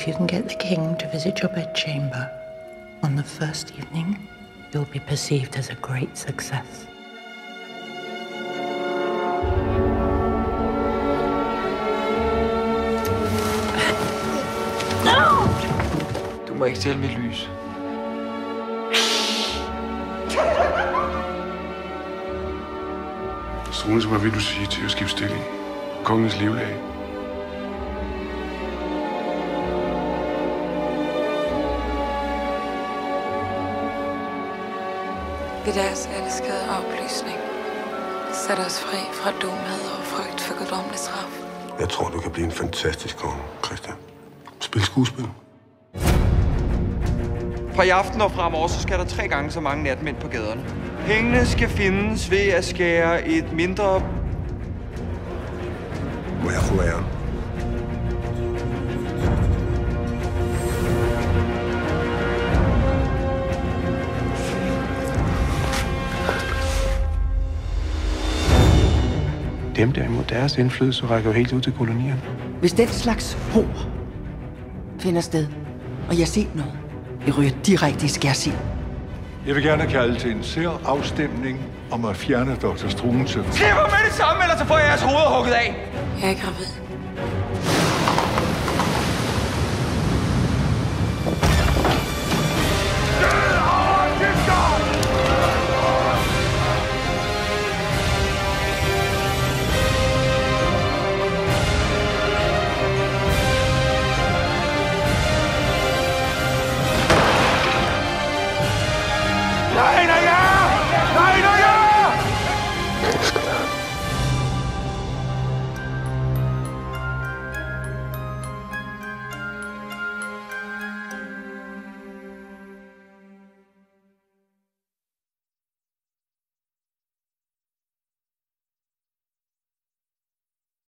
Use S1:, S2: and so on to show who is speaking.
S1: If you can get the king to visit your bedchamber on the first evening, you'll be perceived as a great success.
S2: Du må ikke stjæle mit lys.
S3: Struense, hvad vil du sige til at skifte stilling? Kongens livlag.
S4: Ved deres elskede oplysning sæt os fri fra dumhed og frygt for guddommelig straf.
S3: Jeg tror, du kan blive en fantastisk konge, Christian. Spil skuespil.
S2: Fra i aften og fremover, så skal der 3 gange så mange natmænd på gaderne. Pengene skal findes ved at skære et mindre...
S3: Må jeg få æren? Dem derimod, deres indflydelse rækker jo helt ud til kolonierne.
S5: Hvis den slags hår finder sted, og jeg ser noget, jeg ryger direkte i skærsild.
S6: Jeg vil gerne kalde til en afstemning om at fjerne Dr. Struensee.
S2: Slip mig med det samme, ellers så får jeg jeres hoveder hugget af!
S4: Jeg er gravid.
S2: Nej, nej, nej!